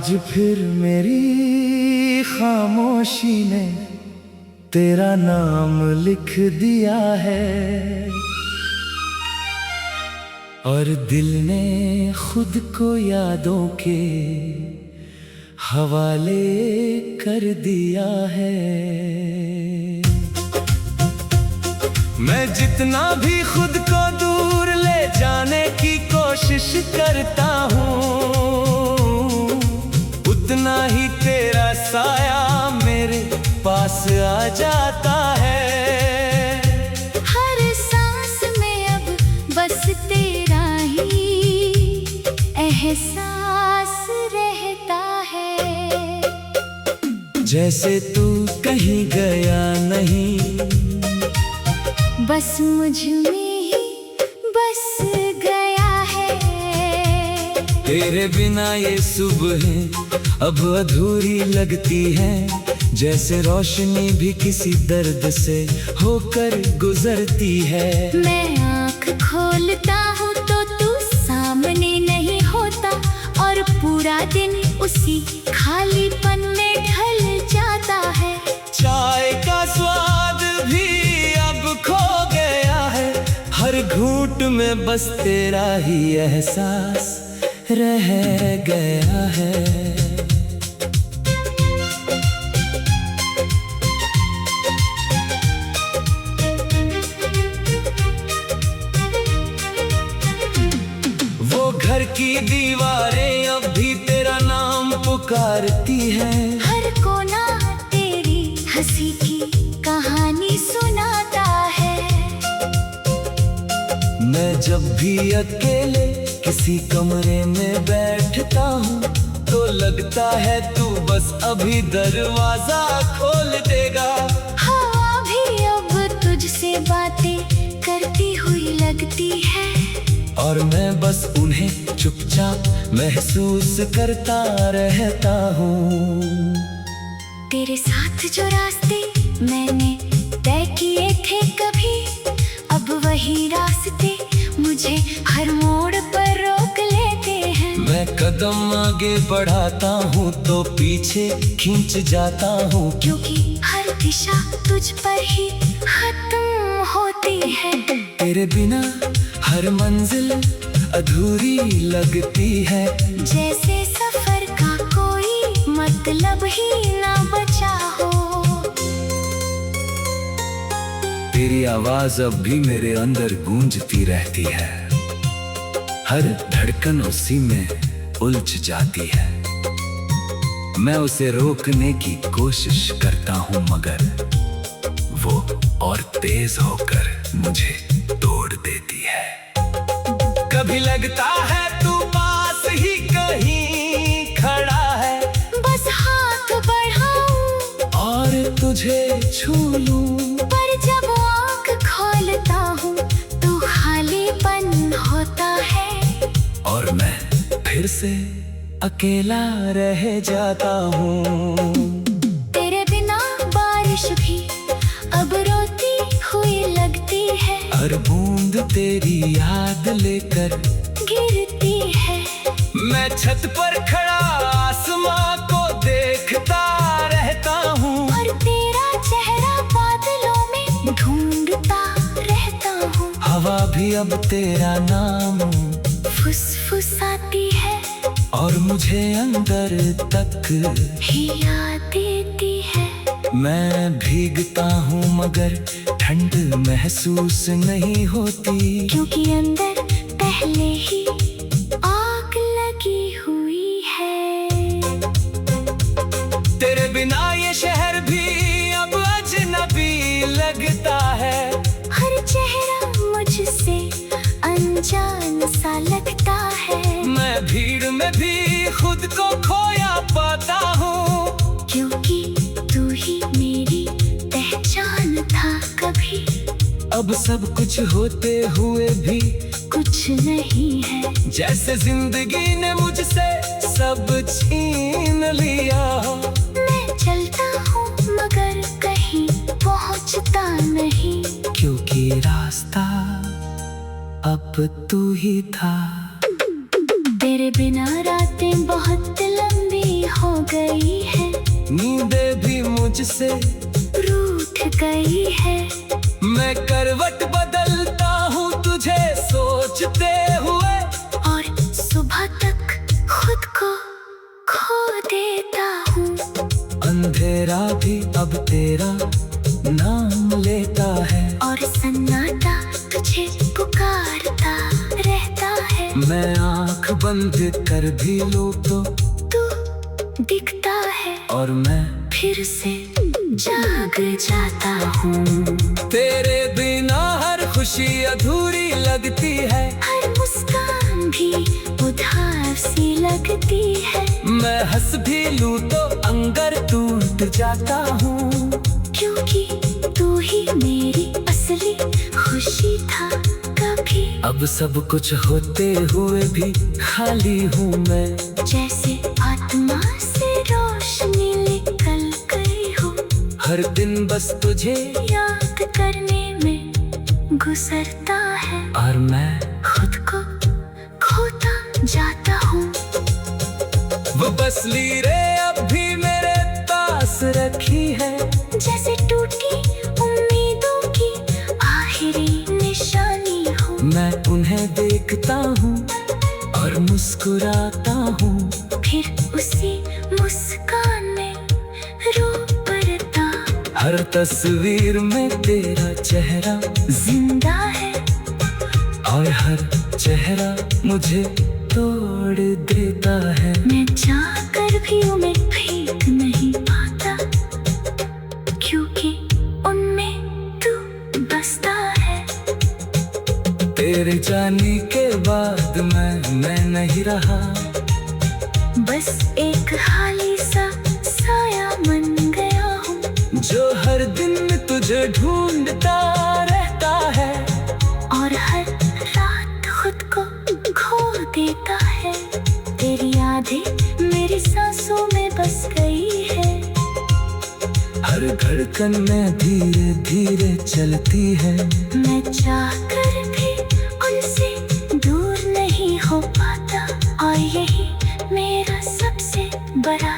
आज फिर मेरी खामोशी ने तेरा नाम लिख दिया है और दिल ने खुद को यादों के हवाले कर दिया है। मैं जितना भी खुद को दूर ले जाने की कोशिश करता हूँ, उतना ही तेरा साया मेरे पास आ जाता है। हर सांस में अब बस तेरा ही एहसास रहता है। जैसे तू कहीं गया नहीं, बस मुझ में ही बस गया है। तेरे बिना ये सुबह अब अधूरी लगती है, जैसे रोशनी भी किसी दर्द से होकर गुजरती है। मैं आँख खोलता हूँ तो तू सामने नहीं होता, और पूरा दिन उसी खालीपन में ढल जाता है। चाय का स्वाद भी अब खो गया है, हर घूंट में बस तेरा ही एहसास रह गया है। वो घर की दीवारें अब भी तेरा नाम पुकारती हैं। हर कोना तेरी हंसी की कहानी सुनाता है। मैं जब भी अकेले किसी कमरे में बैठता हूँ, तो लगता है तू बस अभी दरवाजा खोल देगा। हवा भी अब तुझसे बातें करती हुई लगती है, और मैं बस उन्हें चुपचाप महसूस करता रहता हूँ। तेरे साथ जो रास्ते मैंने तय किए थे कभी, अब वही रास्ते मुझे हर मोड़ पर रोक लेते हैं। मैं कदम आगे बढ़ाता हूँ तो पीछे खींच जाता हूँ, क्योंकि हर दिशा तुझ पर ही खत्म होती है। तेरे बिना हर मंजिल अधूरी लगती है, जैसे सफर का कोई मतलब ही ना बचा हो। तेरी आवाज अब भी मेरे अंदर गूंजती रहती है, हर धड़कन उसी में उलझ जाती है। मैं उसे रोकने की कोशिश करता हूँ, मगर वो और तेज होकर मुझे तोड़ देती है। कभी लगता है तू पास ही कहीं खड़ा है, बस हाथ बढ़ाऊं और तुझे छू लूं। पर जब आँख खोलता हूँ तो खालीपन होता है, और मैं फिर से अकेला रह जाता हूँ। तेरे बिना बारिश भी अब रोती हुई लगती है, हर बूंद तेरी याद लेकर गिरती है। मैं छत पर खड़ा आसमां को देखता रहता हूँ, और तेरा चेहरा बादलों में ढूंढता रहता हूँ। हवा भी अब तेरा नाम फुसफुसाती है, और मुझे अंदर तक ही याद देती है। मैं भीगता हूँ मगर ठंड महसूस नहीं होती, क्योंकि अंदर पहले ही आग लगी हुई है। तेरे बिना ये शहर भी अब अजनबी लगता है, हर चेहरा मुझसे अनजान सा लगता है। मैं भीड़ में भी खुद को खोया पाता हूँ, क्योंकि तू ही मेरी पहचान था कभी। अब सब कुछ होते हुए भी कुछ नहीं है, जैसे जिंदगी ने मुझसे सब छीन लिया। मैं चलता हूँ मगर कहीं पहुँचता नहीं, क्योंकि रास्ता अब तू ही था। तेरे बिना रातें बहुत लंबी धीमी हो गई है, नींदें भी मुझसे रूठ गई है। मैं करवट बदलता हूँ तुझे सोचते हुए, और सुबह तक खुद को खो देता हूँ। अंधेरा भी अब तेरा नाम लेता है, और सन्नाटा तुझे पुकारता रहता है। मैं आंख बंद कर भी लूं तो तू दिखता है, और मैं फिर से जाग जाता हूँ। तेरे बिना हर खुशी अधूरी लगती है, हर मुस्कान भी उदास सी लगती है। मैं हंस भी लूं तो अंगर टूट जाता हूँ, क्योंकि तू ही मेरी असली खुशी था कभी। अब सब कुछ होते हुए भी खाली हूँ मैं, जैसे आत्मा से रोशनी निकल गई हो, हर दिन बस तुझे याद करने में गुजरता है। और मैं खुद को खोता जाता हूँ। वो बस लीरे अब भी मेरे पास रखी है, जैसे टूटी उम्मीदों की आखिरी निशानी हो। मैं उन्हें देखता हूँ और मुस्कुराता हूँ, फिर उसी मुस्कान में रो पड़ता। हर तस्वीर में तेरा चेहरा जिंदा है, और हर चेहरा मुझे तोड़ देता है। मैं जाकर भी उन्हें फेंक नहीं पाता, क्योंकि उनमें तू बसता है। तेरे जाने के बाद मैं नहीं रहा, बस एक खाली सा साया बन गया हूँ, जो हर दिन तुझे ढूंढता रहता है, और हर रात खुद को खो देता है। तेरी यादें मेरी सांसों में बस गई है, हर धड़कन में धीरे धीरे चलती है। मैं चाहकर भी उनसे दूर नहीं हो पाता, और यही मेरा सबसे बड़ा